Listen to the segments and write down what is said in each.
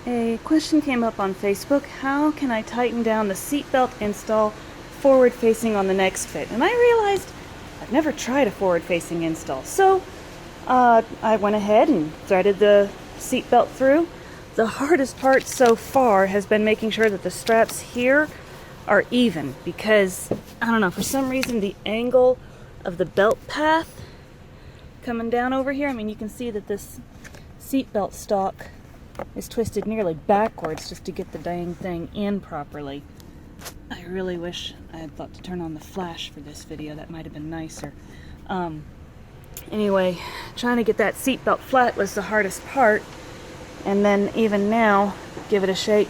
A question came up on Facebook: how can I tighten down the seatbelt install forward facing on the NextFit? And I realized I've never tried a forward facing install. So I went ahead and threaded the seatbelt through. The hardest part so far has been making sure that the straps here are even, because I don't know, for some reason the angle of the belt path coming down over here, I mean, you can see that this seatbelt stalk is twisted nearly backwards just to get the dang thing in properly. I really wish I had thought to turn on the flash for this video. That might have been nicer. Anyway, trying to get that seatbelt flat was the hardest part, and then even now, give it a shake.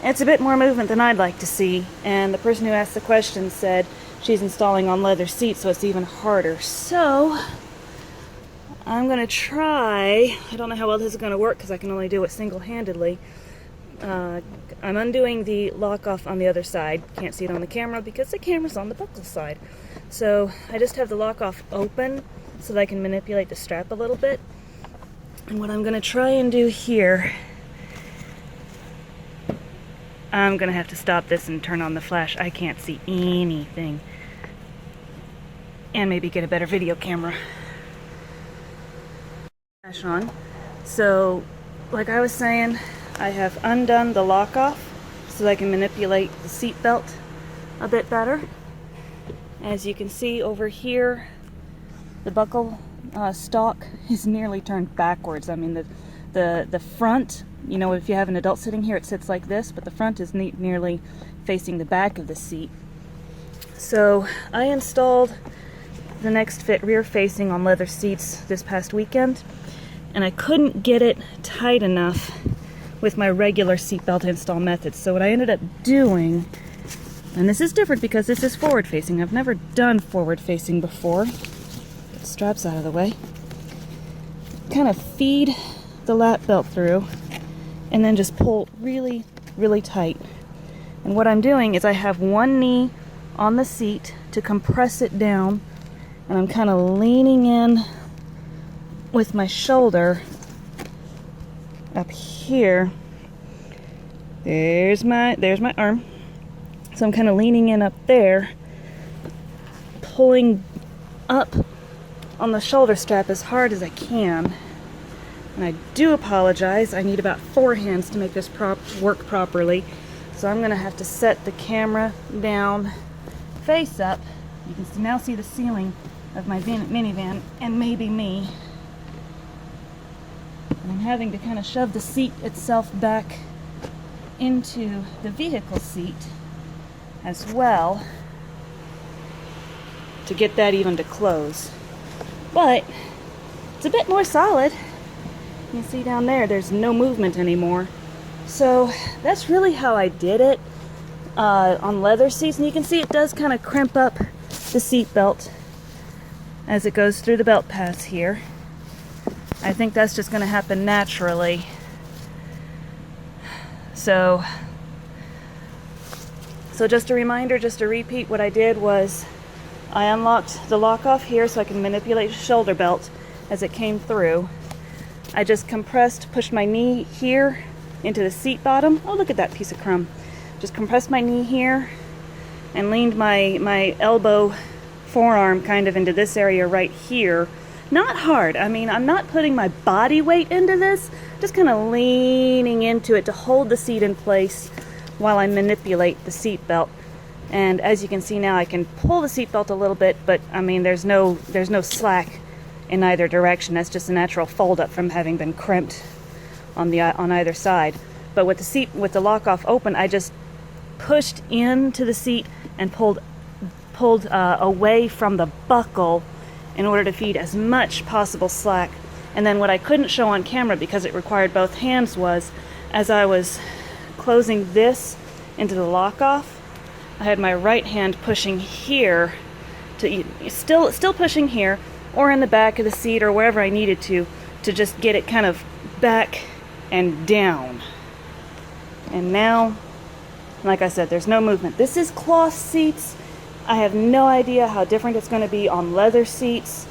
It's a bit more movement than I'd like to see, and the person who asked the question said she's installing on leather seats, so it's even harder. So I'm going to try. I don't know how well this is going to work because I can only do it single-handedly. I'm undoing the lock-off on the other side. Can't see it on the camera because the camera's on the buckle side. So I just have the lock-off open so that I can manipulate the strap a little bit. And what I'm going to try and do here, I'm going to have to stop this and turn on the flash. I can't see anything. And maybe get a better video camera. On. So, like I was saying, I have undone the lock-off so that I can manipulate the seat belt a bit better. As you can see over here, the buckle stalk is nearly turned backwards. I mean, the front, you know, if you have an adult sitting here, it sits like this, but the front is nearly facing the back of the seat. So I installed the NextFit rear facing on leather seats this past weekend, and I couldn't get it tight enough with my regular seatbelt install method. So what I ended up doing, and this is different because this is forward facing. I've never done forward facing before. Get the straps out of the way. Kind of feed the lap belt through and then just pull really, really tight. And what I'm doing is I have one knee on the seat to compress it down, and I'm kind of leaning in with my shoulder up here. There's my arm. So I'm kind of leaning in up there, pulling up on the shoulder strap as hard as I can. And I do apologize. I need about 4 hands to make this work properly. So I'm going to have to set the camera down face up. You can now see the ceiling of my minivan and maybe me. And I'm having to kind of shove the seat itself back into the vehicle seat as well to get that even to close. But it's a bit more solid. You can see down there, there's no movement anymore. So that's really how I did it on leather seats. And you can see it does kind of crimp up the seat belt as it goes through the belt paths here. I think that's just going to happen naturally. So just a reminder, just to repeat, what I did was I unlocked the lock off here so I can manipulate the shoulder belt as it came through. I just compressed, pushed my knee here into the seat bottom. Oh, look at that piece of crumb. Just compressed my knee here and leaned my elbow forearm kind of into this area right here. Not hard. I mean, I'm not putting my body weight into this, just kind of leaning into it to hold the seat in place while I manipulate the seat belt. And as you can see now, I can pull the seat belt a little bit, but I mean, there's no slack in either direction. That's just a natural fold up from having been crimped on either side. But with the lock off open, I just pushed into the seat and pulled away from the buckle in order to feed as much possible slack. And then what I couldn't show on camera because it required both hands was, as I was closing this into the lock off, I had my right hand pushing here to still pushing here or in the back of the seat or wherever I needed to just get it kind of back and down. And now, like I said, there's no movement. This is cloth seats. I have no idea how different it's going to be on leather seats.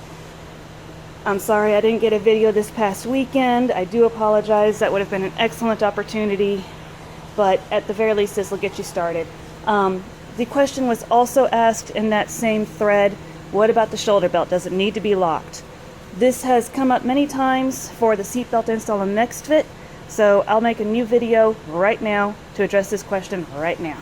I'm sorry I didn't get a video this past weekend. I do apologize. That would have been an excellent opportunity, but at the very least this will get you started. The question was also asked in that same thread, what about the shoulder belt? Does it need to be locked? This has come up many times for the seat belt install in NextFit, so I'll make a new video right now to address this question right now.